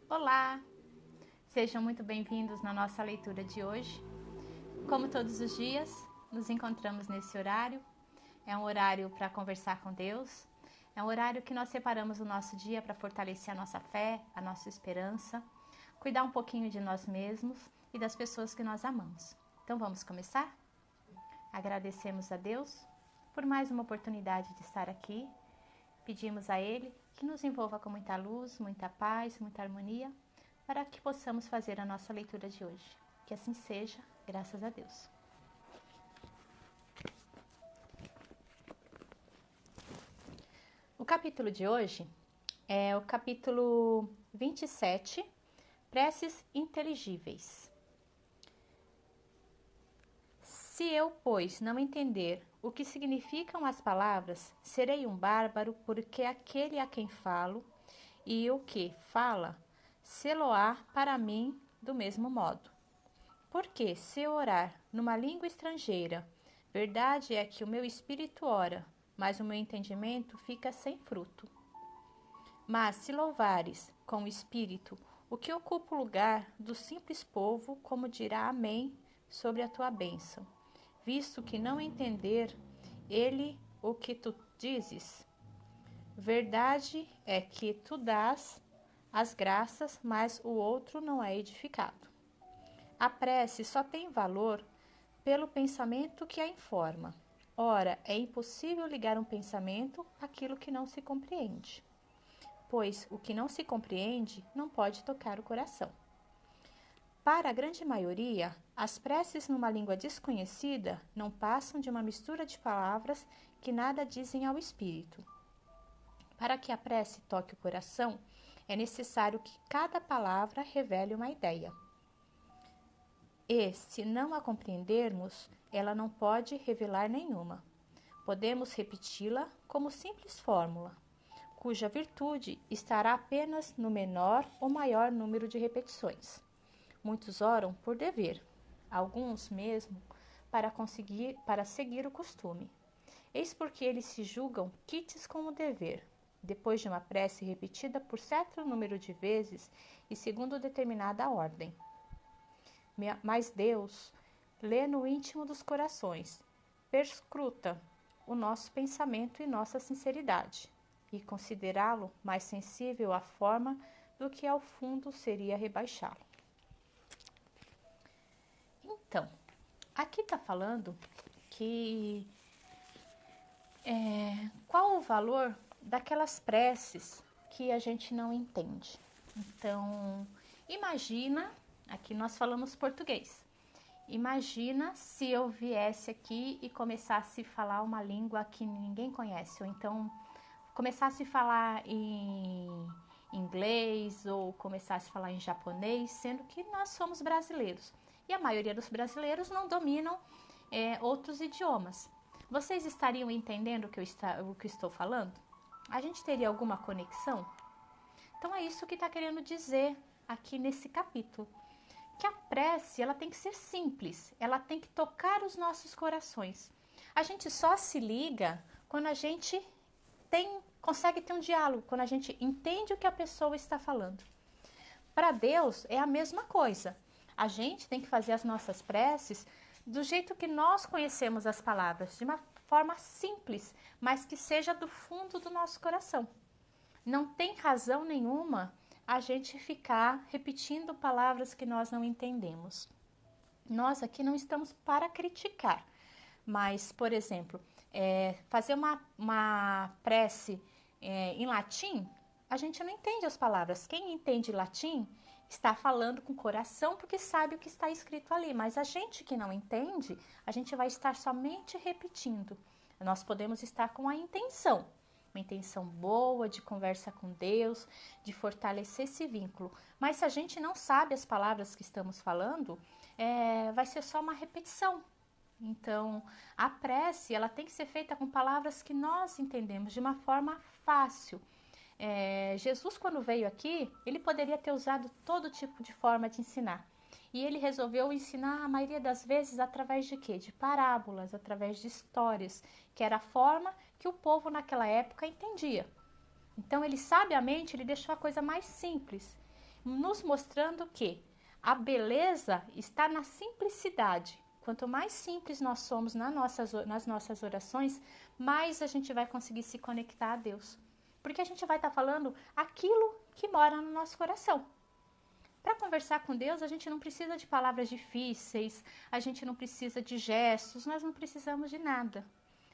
Olá! Sejam muito bem-vindos na nossa leitura de hoje. Como todos os dias, nos encontramos nesse horário. É um horário para conversar com Deus. É um horário que nós separamos o nosso dia para fortalecer a nossa fé, a nossa esperança, cuidar um pouquinho de nós mesmos e das pessoas que nós amamos. Então vamos começar? Agradecemos a Deus por mais uma oportunidade de estar aqui. Pedimos a Ele que nos envolva com muita luz, muita paz, muita harmonia, para que possamos fazer a nossa leitura de hoje. Que assim seja, graças a Deus. O capítulo de hoje é o capítulo 27, Preces Inteligíveis. Se eu, pois, não entender o que significam as palavras, serei um bárbaro, porque aquele a quem falo e o que fala, se-lo-á para mim do mesmo modo. Porque se eu orar numa língua estrangeira, verdade é que o meu espírito ora, mas o meu entendimento fica sem fruto. Mas se louvares com o espírito o que ocupa o lugar do simples povo, como dirá amém sobre a tua bênção, visto que não entender ele o que tu dizes. Verdade é que tu dás as graças, mas o outro não é edificado. A prece só tem valor pelo pensamento que a informa. Ora, é impossível ligar um pensamento àquilo que não se compreende, pois o que não se compreende não pode tocar o coração. Para a grande maioria, as preces numa língua desconhecida não passam de uma mistura de palavras que nada dizem ao espírito. Para que a prece toque o coração, é necessário que cada palavra revele uma ideia. E, se não a compreendermos, ela não pode revelar nenhuma. Podemos repeti-la como simples fórmula, cuja virtude estará apenas no menor ou maior número de repetições. Muitos oram por dever, alguns mesmo para seguir o costume. Eis porque eles se julgam quites com o dever, depois de uma prece repetida por certo número de vezes e segundo determinada ordem. Mas Deus lê no íntimo dos corações, perscruta o nosso pensamento e nossa sinceridade, e considerá-lo mais sensível à forma do que ao fundo seria rebaixá-lo. Então, aqui está falando que qual o valor daquelas preces que a gente não entende. Então, imagina, aqui nós falamos português. Imagina se eu viesse aqui e começasse a falar uma língua que ninguém conhece, ou então começasse a falar em inglês ou começasse a falar em japonês, sendo que nós somos brasileiros. E a maioria dos brasileiros não dominam outros idiomas. Vocês estariam entendendo o que estou falando? A gente teria alguma conexão? Então é isso que está querendo dizer aqui nesse capítulo. Que a prece ela tem que ser simples, ela tem que tocar os nossos corações. A gente só se liga quando a gente consegue ter um diálogo, quando a gente entende o que a pessoa está falando. Para Deus é a mesma coisa. A gente tem que fazer as nossas preces do jeito que nós conhecemos as palavras, de uma forma simples, mas que seja do fundo do nosso coração. Não tem razão nenhuma a gente ficar repetindo palavras que nós não entendemos. Nós aqui não estamos para criticar, mas, por exemplo, fazer uma prece em latim, a gente não entende as palavras. Quem entende latim está falando com o coração porque sabe o que está escrito ali, mas a gente que não entende, a gente vai estar somente repetindo. Nós podemos estar com a intenção, uma intenção boa de conversa com Deus, de fortalecer esse vínculo. Mas se a gente não sabe as palavras que estamos falando, vai ser só uma repetição. Então, a prece ela tem que ser feita com palavras que nós entendemos de uma forma fácil. Jesus, quando veio aqui, ele poderia ter usado todo tipo de forma de ensinar. E ele resolveu ensinar a maioria das vezes através de quê? De parábolas, através de histórias, que era a forma que o povo naquela época entendia. Então, ele sabiamente ele deixou a coisa mais simples. nos mostrando que a beleza está na simplicidade. Quanto mais simples nós somos nas nossas orações, mais a gente vai conseguir se conectar a Deus. Porque a gente vai estar falando aquilo que mora no nosso coração. Para conversar com Deus, a gente não precisa de palavras difíceis, a gente não precisa de gestos, nós não precisamos de nada.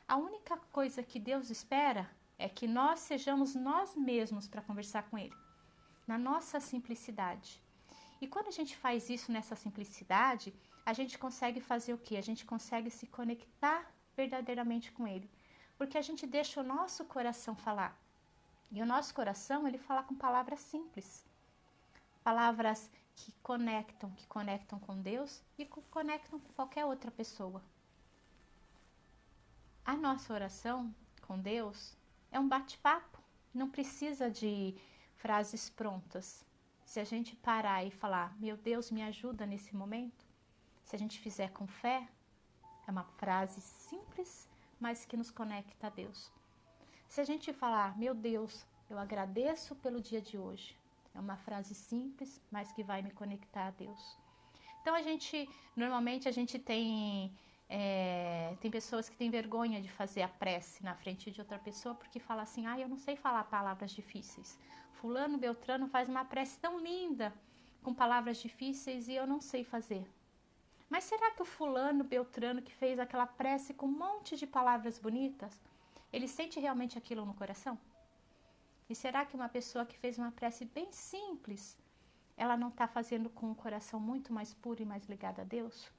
A única coisa que Deus espera é que nós sejamos nós mesmos para conversar com Ele, na nossa simplicidade. E quando a gente faz isso nessa simplicidade, a gente consegue fazer o quê? A gente consegue se conectar verdadeiramente com Ele, porque a gente deixa o nosso coração falar. E o nosso coração, ele fala com palavras simples. Palavras que conectam com Deus e que conectam com qualquer outra pessoa. A nossa oração com Deus é um bate-papo, não precisa de frases prontas. Se a gente parar e falar, meu Deus, me ajuda nesse momento, se a gente fizer com fé, é uma frase simples, mas que nos conecta a Deus. Se a gente falar, meu Deus, eu agradeço pelo dia de hoje, é uma frase simples, mas que vai me conectar a Deus. Então, normalmente a gente tem pessoas que têm vergonha de fazer a prece na frente de outra pessoa, porque fala assim, eu não sei falar palavras difíceis. Fulano, Beltrano faz uma prece tão linda, com palavras difíceis, e eu não sei fazer. Mas será que o fulano, Beltrano, que fez aquela prece com um monte de palavras bonitas, ele sente realmente aquilo no coração? E será que uma pessoa que fez uma prece bem simples, ela não está fazendo com um coração muito mais puro e mais ligado a Deus?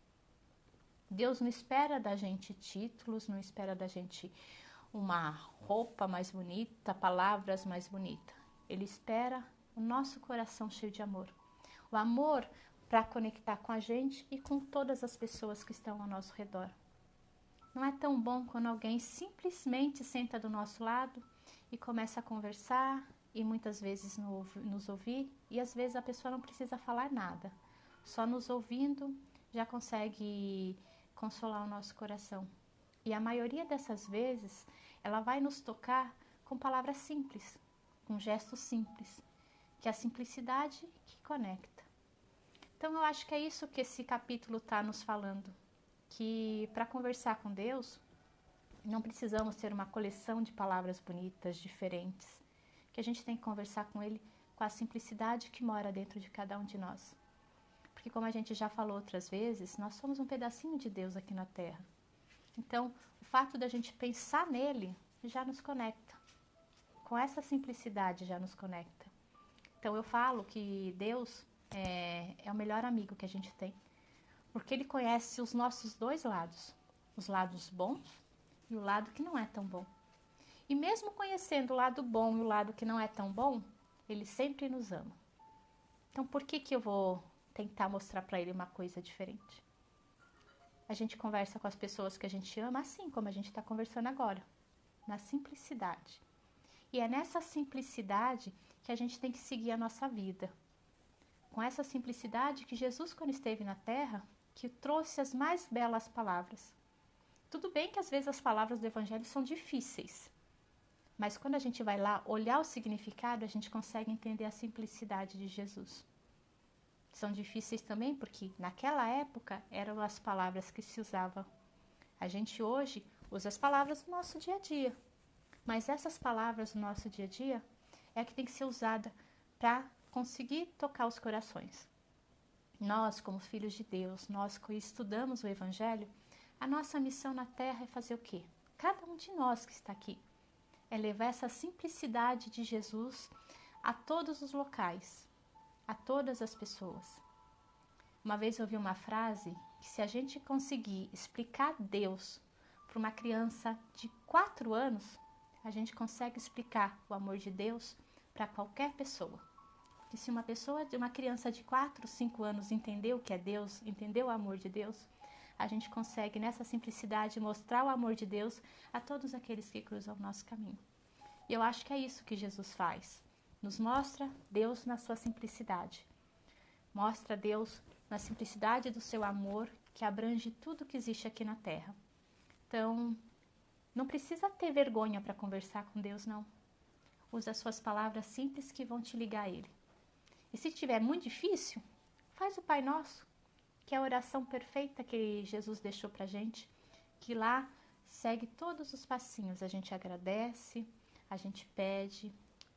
Deus não espera da gente títulos, não espera da gente uma roupa mais bonita, palavras mais bonitas. Ele espera o nosso coração cheio de amor. O amor para conectar com a gente e com todas as pessoas que estão ao nosso redor. Não é tão bom quando alguém simplesmente senta do nosso lado e começa a conversar e muitas vezes nos ouvir, e às vezes a pessoa não precisa falar nada, só nos ouvindo já consegue consolar o nosso coração. E a maioria dessas vezes ela vai nos tocar com palavras simples, com gestos simples, que é a simplicidade que conecta. Então eu acho que é isso que esse capítulo está nos falando, que para conversar com Deus não precisamos ter uma coleção de palavras bonitas, diferentes, que a gente tem que conversar com Ele com a simplicidade que mora dentro de cada um de nós. Porque como a gente já falou outras vezes, nós somos um pedacinho de Deus aqui na Terra. Então, o fato da gente pensar nele já nos conecta. Com essa simplicidade já nos conecta. Então, eu falo que Deus é o melhor amigo que a gente tem. Porque Ele conhece os nossos dois lados. Os lados bons e o lado que não é tão bom. E mesmo conhecendo o lado bom e o lado que não é tão bom, Ele sempre nos ama. Então, por que eu vou tentar mostrar para Ele uma coisa diferente? A gente conversa com as pessoas que a gente ama assim como a gente está conversando agora, na simplicidade. E é nessa simplicidade que a gente tem que seguir a nossa vida. Com essa simplicidade que Jesus, quando esteve na Terra, que trouxe as mais belas palavras. Tudo bem que às vezes as palavras do Evangelho são difíceis, mas quando a gente vai lá olhar o significado, a gente consegue entender a simplicidade de Jesus. São difíceis também porque naquela época eram as palavras que se usavam. A gente hoje usa as palavras do nosso dia a dia, mas essas palavras do nosso dia a dia é a que tem que ser usada para conseguir tocar os corações. Nós, como filhos de Deus, nós que estudamos o Evangelho, a nossa missão na Terra é fazer o quê? Cada um de nós que está aqui. É levar essa simplicidade de Jesus a todos os locais, a todas as pessoas. Uma vez eu ouvi uma frase que se a gente conseguir explicar Deus para uma criança de 4 anos, a gente consegue explicar o amor de Deus para qualquer pessoa. E se uma criança de 4, 5 anos entender o que é Deus, entender o amor de Deus, a gente consegue, nessa simplicidade, mostrar o amor de Deus a todos aqueles que cruzam o nosso caminho. E eu acho que é isso que Jesus faz. Nos mostra Deus na sua simplicidade. Mostra Deus na simplicidade do seu amor, que abrange tudo que existe aqui na Terra. Então, não precisa ter vergonha para conversar com Deus, não. Usa as suas palavras simples que vão te ligar a Ele. E se tiver muito difícil, faz o Pai Nosso, que é a oração perfeita que Jesus deixou pra gente, que lá segue todos os passinhos. A gente agradece, a gente pede,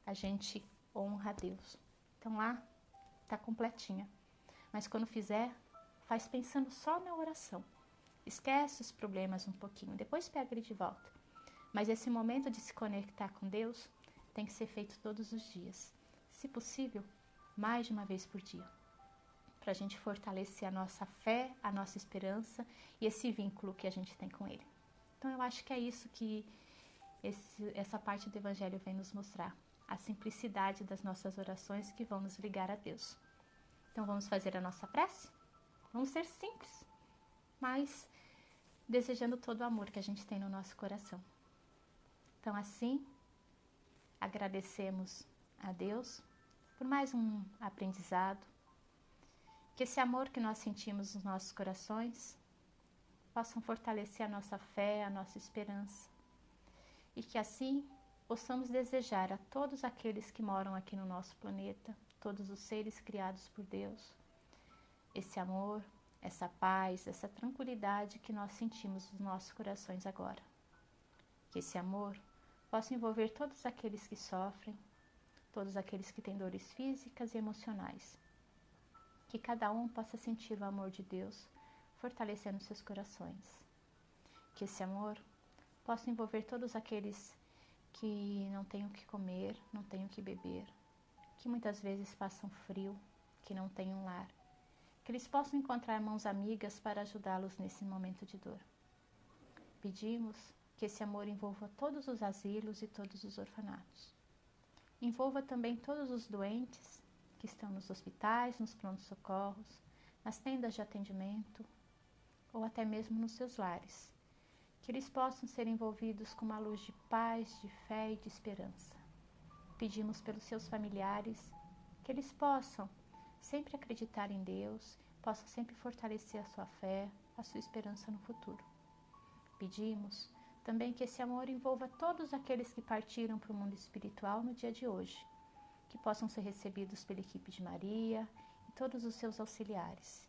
a gente honra a Deus. Então lá tá completinha. Mas quando fizer, faz pensando só na oração. Esquece os problemas um pouquinho, depois pega ele de volta. Mas esse momento de se conectar com Deus tem que ser feito todos os dias. Se possível, mais de uma vez por dia. Para a gente fortalecer a nossa fé, a nossa esperança e esse vínculo que a gente tem com Ele. Então eu acho que é isso que essa parte do Evangelho vem nos mostrar. A simplicidade das nossas orações que vão nos ligar a Deus. Então vamos fazer a nossa prece? Vamos ser simples, mas desejando todo o amor que a gente tem no nosso coração. Então assim, agradecemos a Deus por mais um aprendizado, que esse amor que nós sentimos nos nossos corações possam fortalecer a nossa fé, a nossa esperança, e que assim possamos desejar a todos aqueles que moram aqui no nosso planeta, todos os seres criados por Deus, esse amor, essa paz, essa tranquilidade que nós sentimos nos nossos corações agora. Que esse amor possa envolver todos aqueles que sofrem, todos aqueles que têm dores físicas e emocionais. Que cada um possa sentir o amor de Deus fortalecendo seus corações. Que esse amor possa envolver todos aqueles que não têm o que comer, não têm o que beber, que muitas vezes passam frio, que não têm um lar. Que eles possam encontrar mãos amigas para ajudá-los nesse momento de dor. Pedimos que esse amor envolva todos os asilos e todos os orfanatos. Envolva também todos os doentes que estão nos hospitais, nos prontos-socorros, nas tendas de atendimento ou até mesmo nos seus lares. Que eles possam ser envolvidos com uma luz de paz, de fé e de esperança. Pedimos pelos seus familiares que eles possam sempre acreditar em Deus, possam sempre fortalecer a sua fé, a sua esperança no futuro. Pedimos também que esse amor envolva todos aqueles que partiram para o mundo espiritual no dia de hoje, que possam ser recebidos pela equipe de Maria e todos os seus auxiliares,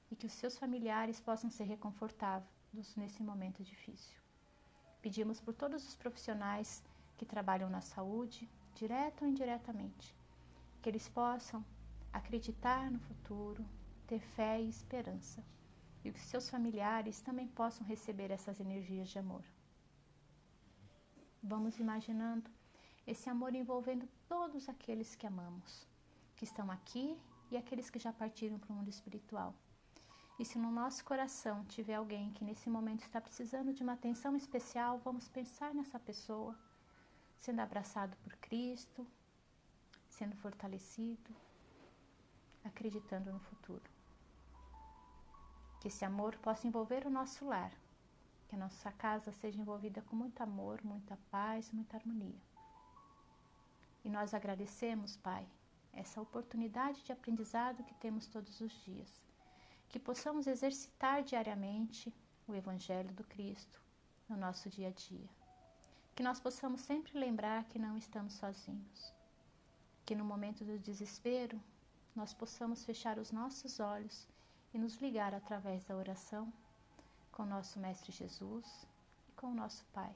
e que os seus familiares possam ser reconfortados nesse momento difícil. Pedimos por todos os profissionais que trabalham na saúde, direta ou indiretamente, que eles possam acreditar no futuro, ter fé e esperança, e que seus familiares também possam receber essas energias de amor. Vamos imaginando esse amor envolvendo todos aqueles que amamos, que estão aqui e aqueles que já partiram para o mundo espiritual. E se no nosso coração tiver alguém que nesse momento está precisando de uma atenção especial, vamos pensar nessa pessoa, sendo abraçado por Cristo, sendo fortalecido, acreditando no futuro. Que esse amor possa envolver o nosso lar, que a nossa casa seja envolvida com muito amor, muita paz, muita harmonia. E nós agradecemos, Pai, essa oportunidade de aprendizado que temos todos os dias. Que possamos exercitar diariamente o Evangelho do Cristo no nosso dia a dia. Que nós possamos sempre lembrar que não estamos sozinhos. Que no momento do desespero, nós possamos fechar os nossos olhos e nos ligar através da oração com o nosso Mestre Jesus e com o nosso Pai.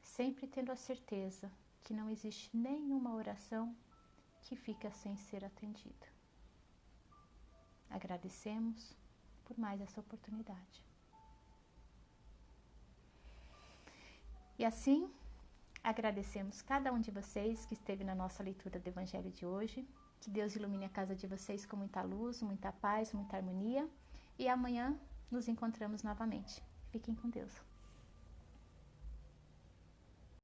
Sempre tendo a certeza que não existe nenhuma oração que fica sem ser atendida. Agradecemos por mais essa oportunidade. E assim, agradecemos cada um de vocês que esteve na nossa leitura do Evangelho de hoje. Que Deus ilumine a casa de vocês com muita luz, muita paz, muita harmonia. E amanhã nos encontramos novamente. Fiquem com Deus.